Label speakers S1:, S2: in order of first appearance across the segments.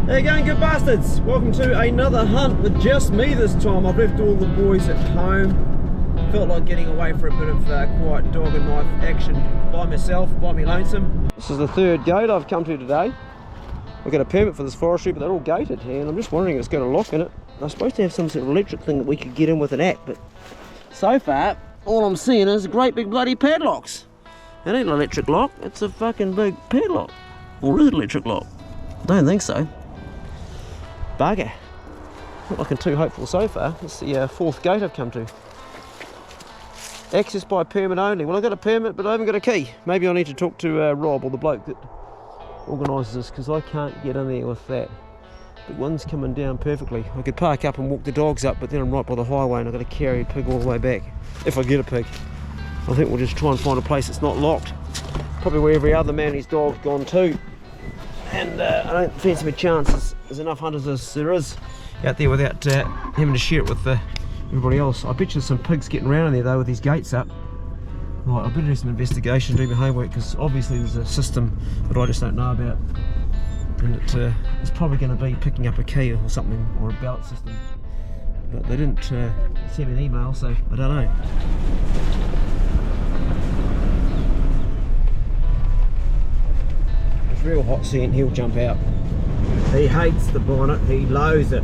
S1: How you going, good bastards? Welcome to another hunt with just me this time. I've left all the boys at home. Felt like getting away for a bit of quiet dog and knife action by myself, by me lonesome. This is the third gate I've come to today. I've got a permit for this forestry, but they're all gated, and I'm just wondering if it's got a lock in it. I'm supposed to have some sort of electric thing that we could get in with an app, but so far, all I'm seeing is great big bloody padlocks. It ain't an electric lock, it's a fucking big padlock. Or is it an electric lock? I don't think so. Bugger. Not looking too hopeful so far. It's the fourth gate I've come to. Access by permit only. Well, I've got a permit, but I haven't got a key. Maybe I need to talk to Rob, or the bloke that organises this, because I can't get in there with that. The wind's coming down perfectly. I could park up and walk the dogs up, but then I'm right by the highway and I've got to carry a pig all the way back. If I get a pig. I think we'll just try and find a place that's not locked. Probably where every other man and his dog's gone to. And I don't fancy my chances. There's enough hunters as there is out there without having to share it with everybody else. I bet you there's some pigs getting around in there though with these gates up. Right, I better do some investigation, do my homework, because obviously there's a system that I just don't know about. And it's probably going to be picking up a key or something, or a ballot system. But they didn't send an email, so I don't know. Real hot scent, he'll jump out. He hates the bonnet, he loathes it,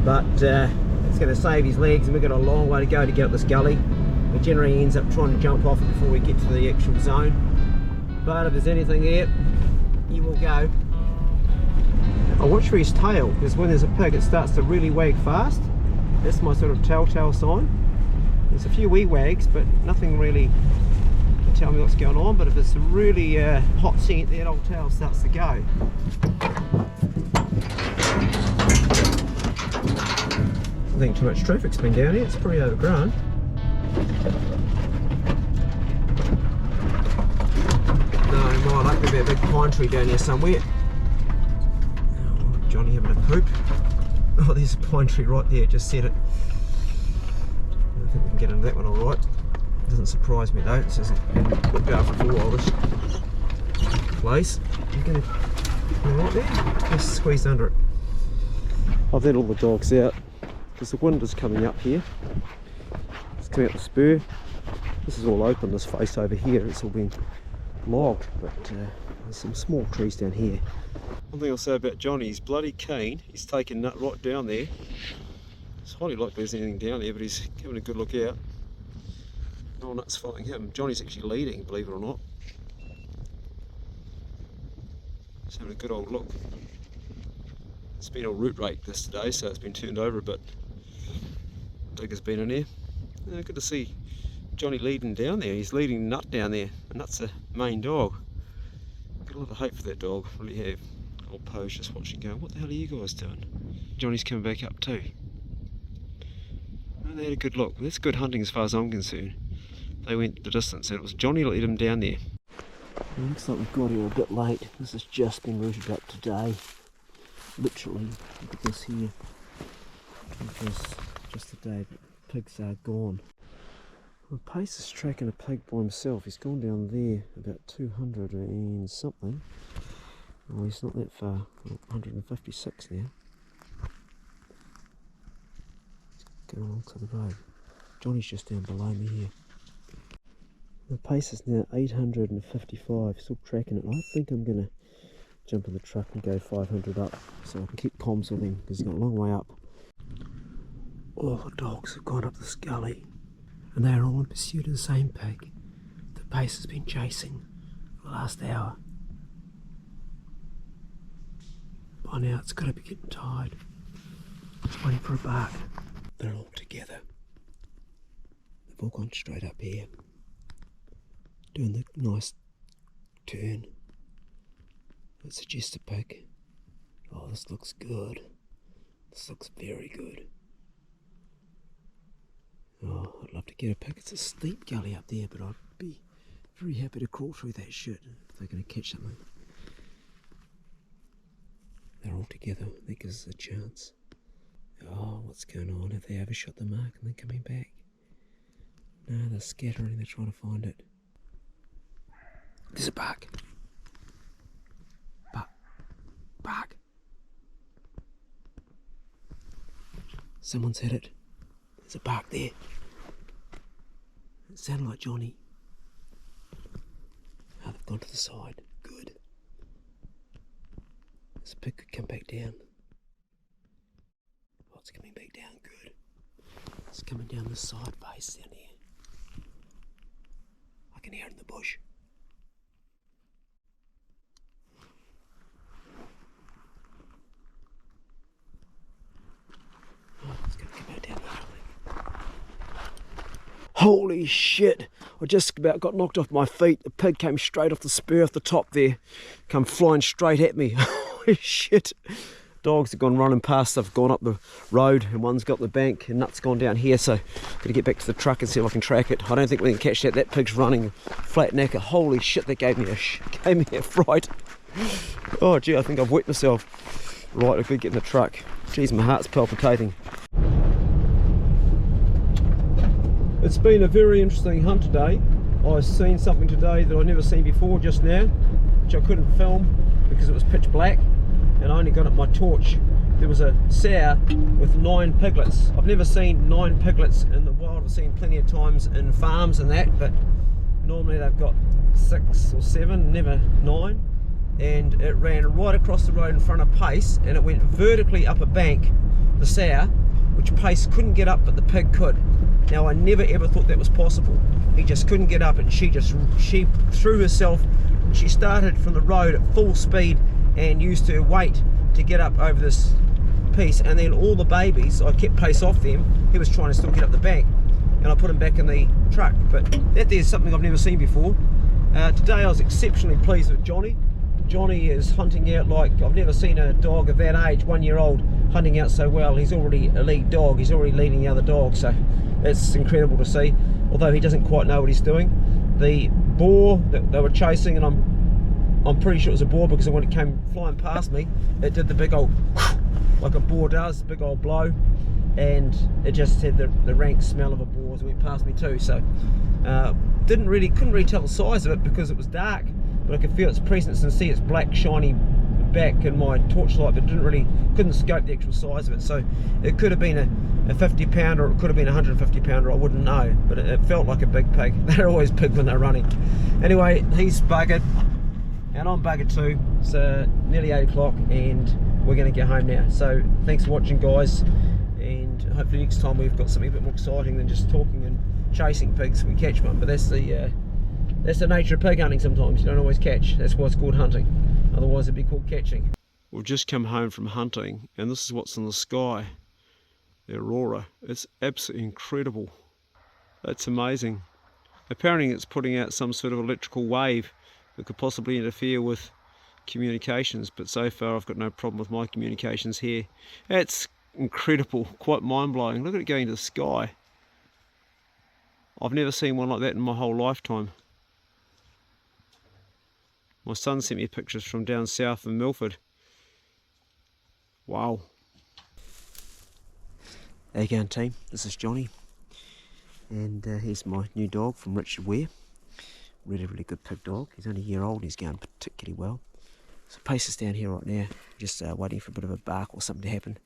S1: but it's going to save his legs, and we've got a long way to go to get up this gully. He generally ends up trying to jump off it before we get to the actual zone, but if there's anything there, he will go. I watch for his tail, because when there's a pig it starts to really wag fast. That's my sort of telltale sign. There's a few wee wags, but nothing really tell me what's going on, but if it's a really hot scent, that old tail starts to go. I think too much traffic's been down here, it's pretty overgrown. No, my luck, there'll be a big pine tree down here somewhere. Oh, Johnny having a poop. Oh, there's a pine tree right there, just said it. I think we can get into that one alright. Doesn't surprise me though, this hasn't been looked after for a while, this place. I'm going to go right there, just squeeze under it. I've let all the dogs out because the wind is coming up here. It's coming up the spur. This is all open, this face over here, it's all been logged, but there's some small trees down here. One thing I'll say about Johnny, he's bloody keen. He's taken nut right down there. It's highly likely there's anything down there, but he's giving a good look out. No nuts following him. Johnny's actually leading, believe it or not. Just having a good old look. It's been all root raked this today, so it's been turned over a bit. Digger's been in there. Good to see Johnny leading down there. He's leading Nut down there, and Nut's the main dog. Got a lot of hope for that dog, really have. Old Poe's just watching going, what the hell are you guys doing? Johnny's coming back up too. And they had a good look. That's good hunting as far as I'm concerned. They went the distance, and it was Johnny that led him down there. It looks like we've got here a bit late. This has just been rooted up today. Literally, look at this here. Just today, but pigs are gone. Well, Pace is tracking a pig by himself. He's gone down there about 200 and something. Oh, he's not that far. 156 now. He's going along to the road. Johnny's just down below me here. The pace is now 855, still tracking it. I think I'm going to jump in the truck and go 500 up so I can keep comms with him, because he's got a long way up. All the dogs have gone up this gully, and they are all in pursuit of the same pig the pace has been chasing for the last hour. By now it's got to be getting tired. It's waiting for a bark. They're all together. They've all gone straight up here, doing the nice turn. It suggests a pig. Oh, this looks good. This looks very good. Oh, I'd love to get a pig. It's a steep gully up there, but I'd be very happy to crawl through that shit if they're going to catch something. They're all together. That gives us a chance. Oh, what's going on? Have they overshot the mark and they're coming back? No, they're scattering. They're trying to find it. There's a bark. Bark. Someone's hit it. There's a bark there. It sounded like Johnny. Oh, they've gone to the side. Good. This pig could come back down. Oh, it's coming back down. Good. It's coming down the side face down here. I can hear it in the bush. Oh, it's going to come back down. Holy shit! I just about got knocked off my feet. The pig came straight off the spur off the top there. Come flying straight at me. Holy shit! Dogs have gone running past. They've gone up the road and one's got the bank and Nut's gone down here. So I've got to get back to the truck and see if I can track it. I don't think we can catch that. That pig's running flat knacker. Holy shit, that gave me a fright. Oh gee, I think I've wet myself. Right, if we get in the truck. Geez, my heart's palpitating. It's been a very interesting hunt today. I've seen something today that I've never seen before just now, which I couldn't film because it was pitch black and I only got up my torch. There was a sow with 9 piglets. I've never seen 9 piglets in the wild. I've seen plenty of times in farms and that, but normally they've got 6 or 7, never 9. And it ran right across the road in front of Pace and it went vertically up a bank, the sow, which Pace couldn't get up but the pig could. Now I never ever thought that was possible. He just couldn't get up and she threw herself. She started from the road at full speed and used her weight to get up over this piece, and then all the babies, I kept Pace off them. He was trying to still get up the bank and I put him back in the truck. But that there's something I've never seen before. Today I was exceptionally pleased with Johnny. Johnny is hunting out like I've never seen a dog of that age, 1 year old, hunting out so well. He's already a lead dog. He's already leading the other dog, so it's incredible to see, although he doesn't quite know what he's doing. The boar that they were chasing, and I'm pretty sure it was a boar because when it came flying past me, it did the big old, like a boar does, big old blow, and it just had the rank smell of a boar as it went past me too. So couldn't really tell the size of it because it was dark, but I could feel its presence and see its black shiny back in my torchlight, but couldn't scope the actual size of it. So it could have been a 50 pounder or it could have been a 150 pounder, I wouldn't know, but it felt like a big pig. They're always big when they're running. Anyway, he's buggered and I'm buggered too. It's nearly 8 o'clock and we're going to get home now. So thanks for watching, guys, and hopefully next time we've got something a bit more exciting than just talking and chasing pigs. We catch one, but that's the nature of pig hunting. Sometimes you don't always catch. That's why it's called hunting. Otherwise it'd be called catching. We've just come home from hunting and this is what's in the sky. The Aurora. It's absolutely incredible. That's amazing. Apparently it's putting out some sort of electrical wave that could possibly interfere with communications, but so far I've got no problem with my communications here. It's incredible, quite mind-blowing. Look at it going to the sky. I've never seen one like that in my whole lifetime. My son sent me pictures from down south in Milford. Wow. How you going, team? This is Johnny. And here's my new dog from Richard Ware. Really, really good pig dog. He's only a year old and he's going particularly well. So Pace is down here right now, just waiting for a bit of a bark or something to happen.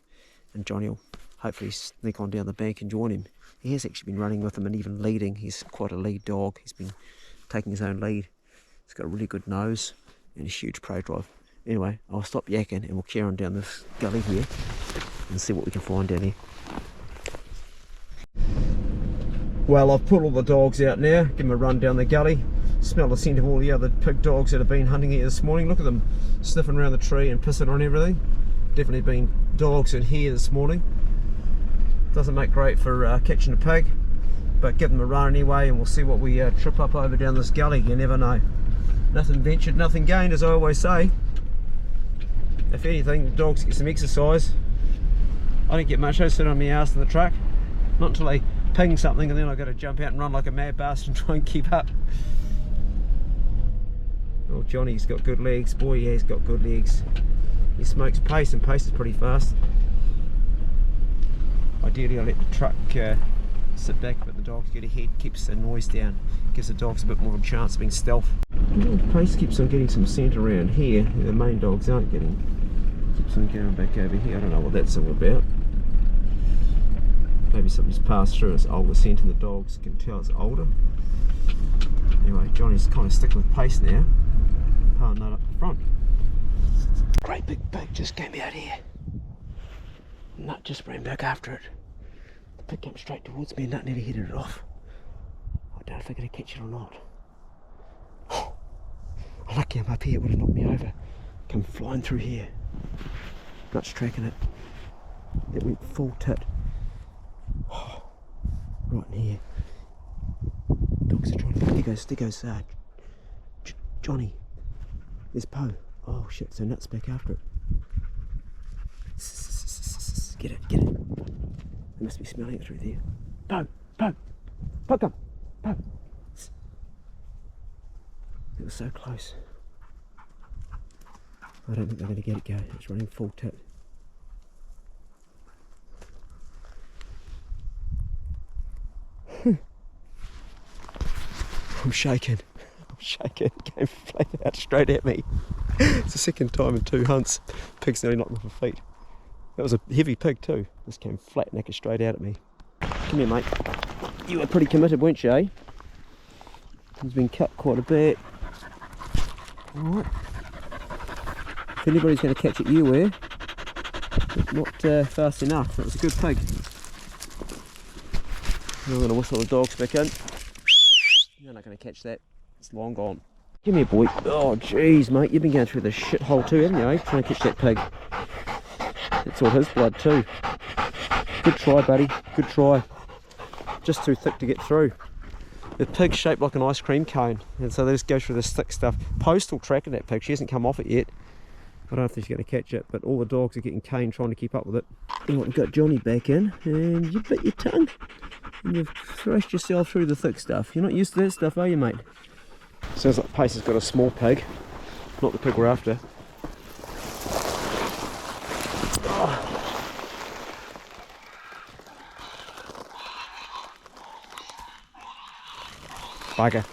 S1: And Johnny will hopefully sneak on down the bank and join him. He has actually been running with him and even leading. He's quite a lead dog. He's been taking his own lead. He's got a really good nose and a huge prey drive. Anyway, I'll stop yakking and we'll carry on down this gully here and see what we can find down here. Well, I've put all the dogs out now, give them a run down the gully, smell the scent of all the other pig dogs that have been hunting here this morning. Look at them sniffing around the tree and pissing on everything. Definitely been dogs in here this morning. Doesn't make great for catching a pig, but give them a run anyway and we'll see what we trip up over down this gully. You never know. Nothing ventured, nothing gained, as I always say. If anything, the dogs get some exercise. I don't get much. I sit on my ass in the truck, not until they ping something and then I've got to jump out and run like a mad bastard and try and keep up. Oh, Johnny's got good legs. Boy, yeah, he's got good legs. He smokes Pace and Pace is pretty fast. Ideally I let the truck sit back, but the dogs get ahead, keeps the noise down, gives the dogs a bit more of a chance of being stealth. Pace keeps on getting some scent around here. The main dogs aren't getting. Keeps on going back over here. I don't know what that's all about. Maybe something's passed through, it's older scent and the dogs can tell it's older. Anyway, Johnny's kind of sticking with pace now. Pulling that up the front. Great big pig just came out here. Nut just ran back after it. The pig came straight towards me and Nut nearly headed it off. I don't know if they're going to catch it or not. Oh, lucky I'm up here, it would have knocked me over. Come flying through here. Nut's tracking it. It went full tit. Oh, right in here. Dogs are trying to... There goes Johnny. There's Poe. Oh shit, so Nut's back after it. Get it. They must be smelling it through there. Poe, come. Poe. It was so close. I don't think they're going to get it going. It's running full tit. I'm shaking. It came flat out straight at me. It's the second time in 2 hunts. Pig's nearly knocked me off my feet. That was a heavy pig too. This came flat knacker straight out at me. Come here, mate. You were pretty committed, weren't you, eh? He's been cut quite a bit. Alright. If anybody's going to catch it, you were. But not fast enough. That was a good pig. I'm going to whistle the dogs back in. You're not going to catch that. It's long gone. Give me a boy. Oh jeez, mate, you've been going through the shithole too, haven't you, eh? Trying to catch that pig. That's all his blood too. Good try, buddy. Good try. Just too thick to get through. The pig's shaped like an ice cream cone, and so they just go through this thick stuff. Poe's still tracking that pig. She hasn't come off it yet. I don't know if she's going to catch it, but all the dogs are getting cane trying to keep up with it. And we've got Johnny back in, and you bit your tongue. And you've thrashed yourself through the thick stuff. You're not used to that stuff, are you, mate? Sounds like Pace has got a small pig. Not the pig we're after. Oh. Bugger.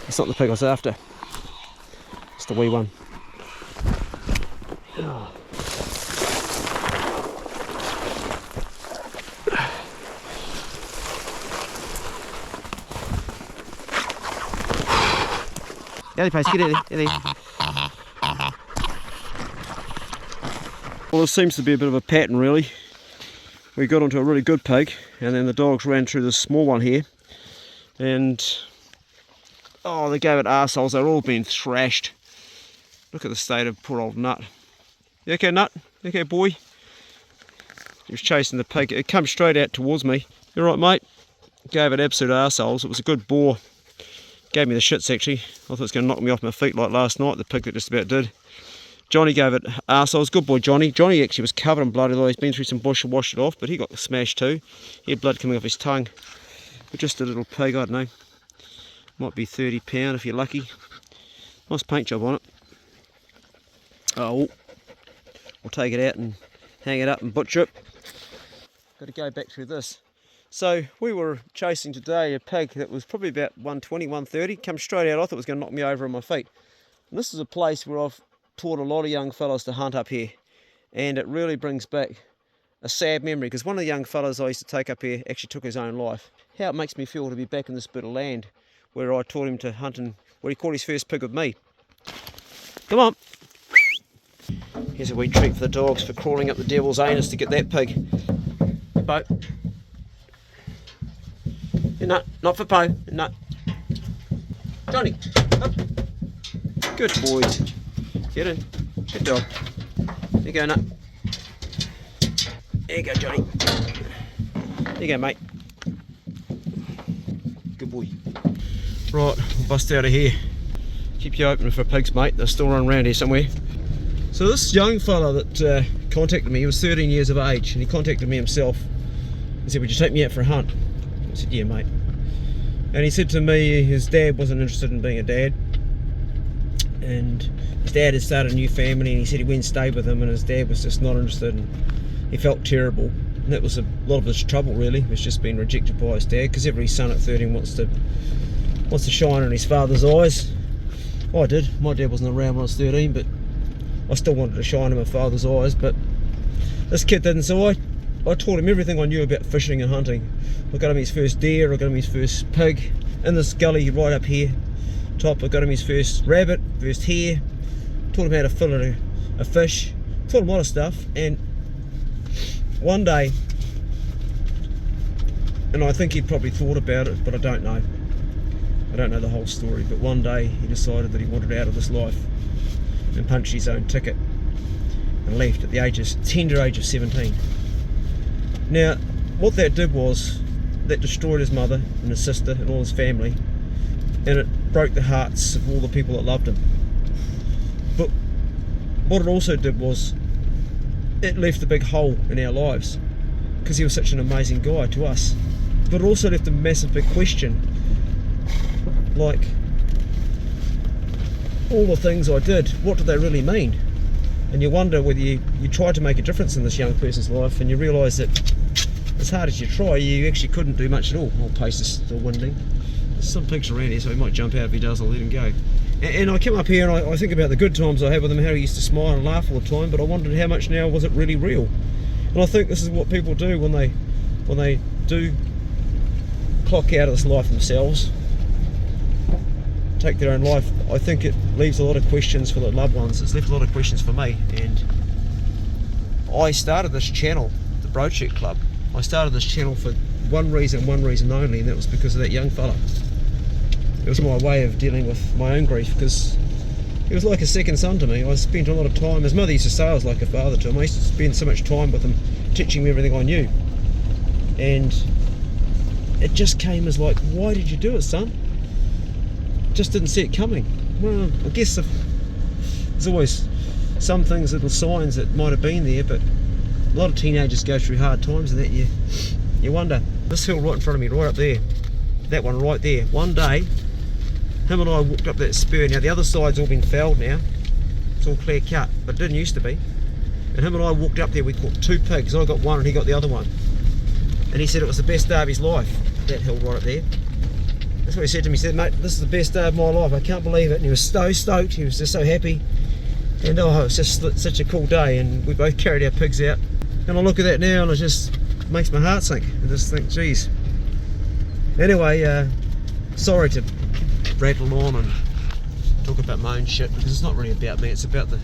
S1: It's not the pig I was after. It's the wee one. Oh. Get Pace, get in there. Well, this seems to be a bit of a pattern really. We got onto a really good pig and then the dogs ran through this small one here and oh, they gave it arseholes. They're all being thrashed. Look at the state of poor old Nut. You okay, Nut? You okay, boy? He was chasing the pig. It came straight out towards me. You right, mate? Gave it absolute arseholes. It was a good bore. Gave me the shits actually. I thought it was going to knock me off my feet like last night, the pig that just about did. Johnny gave it arseholes. Good boy, Johnny. Johnny actually was covered in blood, although he's been through some bush and washed it off, but he got smashed too. He had blood coming off his tongue. But just a little pig, I don't know. Might be 30 pound if you're lucky. Nice paint job on it. Oh, we'll take it out and hang it up and butcher it. Got to go back through this. So we were chasing today a pig that was probably about 120, 130, come straight out. I thought it was going to knock me over on my feet. And this is a place where I've taught a lot of young fellas to hunt up here, and it really brings back a sad memory, because one of the young fellas I used to take up here actually took his own life. How it makes me feel to be back in this bit of land where I taught him to hunt and where he caught his first pig with me. Come on. Here's a wee treat for the dogs for crawling up the devil's anus to get that pig. Bo. Nut, not for Poe. Nut. Johnny, up. Good boys. Get in. Good dog. There you go, Nut. There you go, Johnny. There you go, mate. Good boy. Right, we'll bust out of here. Keep you open for pigs, mate. They're still running around here somewhere. So this young fella that contacted me, he was 13 years of age, and he contacted me himself. He said, would you take me out for a hunt? I said, yeah, mate. And he said to me his dad wasn't interested in being a dad, and his dad had started a new family, and he said he went and stayed with him, and his dad was just not interested, and he felt terrible. And that was a lot of his trouble really, was just being rejected by his dad, because every son at 13 wants to shine in his father's eyes. I did. My dad wasn't around when I was 13, but I still wanted to shine in my father's eyes. But this kid didn't, so I I taught him everything I knew about fishing and hunting. I got him his first deer, I got him his first pig, in this gully right up here top. I got him his first rabbit, first hare, taught him how to fillet a fish, taught him a lot of stuff. And one day, and I think he'd probably thought about it, but I don't know the whole story, but one day he decided that he wanted out of this life and punched his own ticket and left at the tender age of 17. Now, what that did was, that destroyed his mother and his sister and all his family, and it broke the hearts of all the people that loved him. But what it also did was, it left a big hole in our lives, because he was such an amazing guy to us. But it also left a massive big question, like, all the things I did, what do they really mean? And you wonder whether you tried to make a difference in this young person's life, and you realise that as hard as you try, you actually couldn't do much at all. Oh, pace is still winding. There's some pigs around here, so he might jump out. If he does, I'll let him go. And I come up here and I think about the good times I had with him, how he used to smile and laugh all the time, but I wondered how much now was it really real. And I think this is what people do when they do clock out of this life themselves, take their own life. I think it leaves a lot of questions for the loved ones. It's left a lot of questions for me. And I started this channel, the Broadshirt Club. I started this channel for one reason only, and that was because of that young fella. It was my way of dealing with my own grief, because he was like a second son to me. I spent a lot of time, his mother used to say I was like a father to him. I used to spend so much time with him, teaching me everything I knew. And it just came as like, why did you do it, son? Just didn't see it coming. Well, I guess there's always some things, little signs that might have been there, but a lot of teenagers go through hard times, and that you wonder. This hill right in front of me, right up there, that one right there, one day him and I walked up that spur. Now the other side's all been felled now, it's all clear cut, but it didn't used to be. And him and I walked up there, we caught 2 pigs. I got one and he got the other one, and he said it was the best day of his life, that hill right up there. That's what he said to me. He said, mate, this is the best day of my life, I can't believe it. And he was so stoked, he was just so happy. And oh, it was just such a cool day, and we both carried our pigs out. And I look at that now and it just makes my heart sink. I just think, geez. Anyway, sorry to rattle on and talk about my own shit, because it's not really about me. It's about the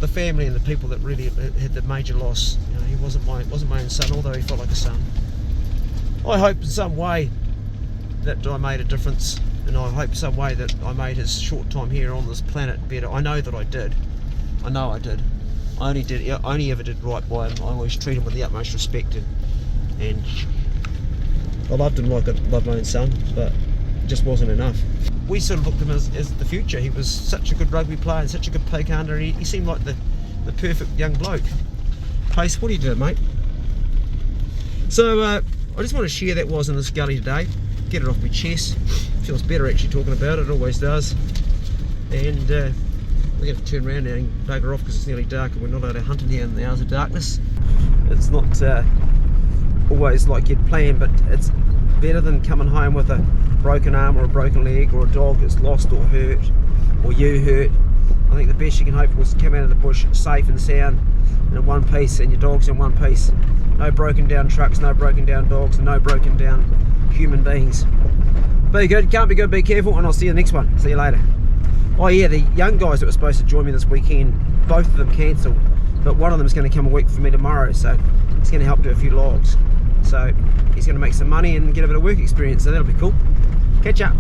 S1: family and the people that really had the major loss. You know, he wasn't my own son, although he felt like a son. I hope in some way that I made a difference, and I hope in some way that I made his short time here on this planet better. I know that I did. I know I did. I only ever did right by him. I always treated him with the utmost respect, and I loved him like I loved my own son, but it just wasn't enough. We sort of looked at him as the future. He was such a good rugby player and such a good pig hunter. He seemed like the perfect young bloke. Pace, what do you do, mate? So I just want to share that was in this gully today. Get it off my chest. Feels better actually talking about it. It always does. And we're going to turn around now and bugger off because it's nearly dark and we're not allowed to hunt in here in the hours of darkness. It's not always like you'd plan, but it's better than coming home with a broken arm or a broken leg, or a dog that's lost or hurt, or you hurt. I think the best you can hope for is to come out of the bush safe and sound and in one piece, and your dog's in one piece. No broken down trucks, no broken down dogs, and no broken down human beings. Be good, can't be good, be careful, and I'll see you in the next one. See you later. Oh yeah, the young guys that were supposed to join me this weekend, both of them cancelled, but one of them is going to come and work for me tomorrow, so he's going to help do a few logs. So he's going to make some money and get a bit of work experience, so that'll be cool. Catch up.